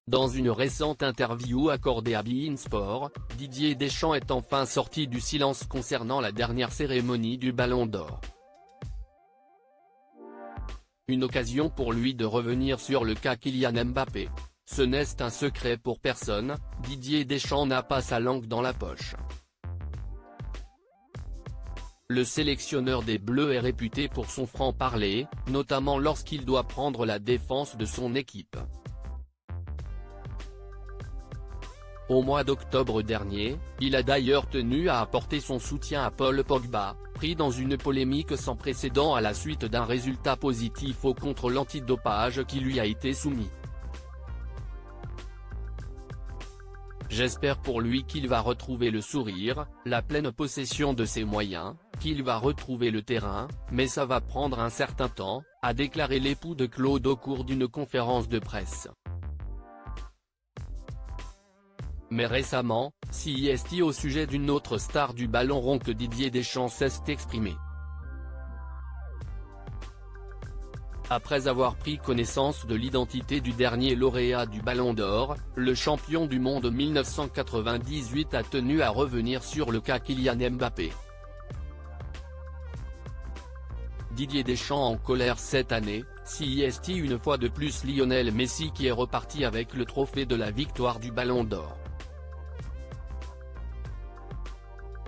Dans une récente interview accordée à beIN Sport, Didier Deschamps est enfin sorti du silence concernant la dernière cérémonie du Ballon d'Or. Une occasion pour lui de revenir sur le cas Kylian Mbappé. Ce n'est un secret pour personne, Didier Deschamps n'a pas sa langue dans la poche. Le sélectionneur des Bleus est réputé pour son franc-parler, notamment lorsqu'il doit prendre la défense de son équipe. Au mois d'octobre dernier, il a d'ailleurs tenu à apporter son soutien à Paul Pogba, pris dans une polémique sans précédent à la suite d'un résultat positif au contrôle antidopage qui lui a été soumis. J'espère pour lui qu'il va retrouver le sourire, la pleine possession de ses moyens, qu'il va retrouver le terrain, mais ça va prendre un certain temps, a déclaré l'époux de Claude au cours d'une conférence de presse. Mais récemment, CIST au sujet d'une autre star du ballon rond que Didier Deschamps s'est exprimé. Après avoir pris connaissance de l'identité du dernier lauréat du Ballon d'Or, le champion du monde 1998 a tenu à revenir sur le cas Kylian Mbappé. Didier Deschamps en colère cette année, CIST une fois de plus Lionel Messi qui est reparti avec le trophée de la victoire du Ballon d'Or.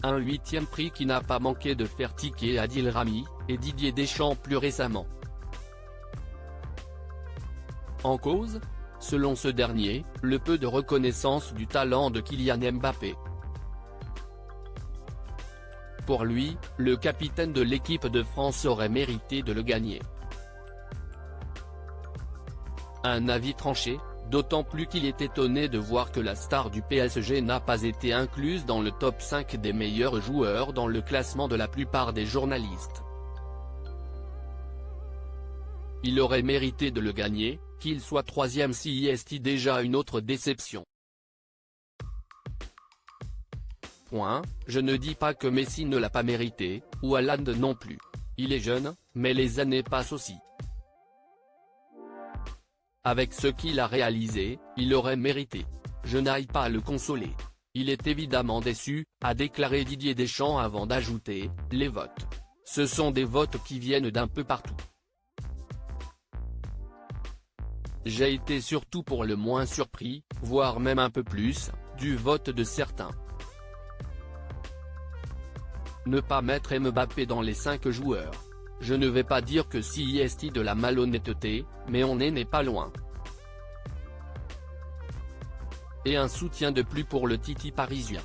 Un 8e prix qui n'a pas manqué de faire tiquer Adil Rami, et Didier Deschamps plus récemment. En cause, selon ce dernier, le peu de reconnaissance du talent de Kylian Mbappé. Pour lui, le capitaine de l'équipe de France aurait mérité de le gagner. Un avis tranché, d'autant plus qu'il est étonné de voir que la star du PSG n'a pas été incluse dans le top 5 des meilleurs joueurs dans le classement de la plupart des journalistes. Il aurait mérité de le gagner, qu'il soit 3e CIST déjà une autre déception. Je ne dis pas que Messi ne l'a pas mérité, ou Haaland non plus. Il est jeune, mais les années passent aussi. Avec ce qu'il a réalisé, il aurait mérité. Je n'aille pas le consoler. Il est évidemment déçu, a déclaré Didier Deschamps avant d'ajouter, les votes. Ce sont des votes qui viennent d'un peu partout. J'ai été surtout pour le moins surpris, voire même un peu plus, du vote de certains. Ne pas mettre Mbappé dans les 5 joueurs. Je ne vais pas dire que CIST de la malhonnêteté, mais on n'est pas loin. Et un soutien de plus pour le Titi parisien.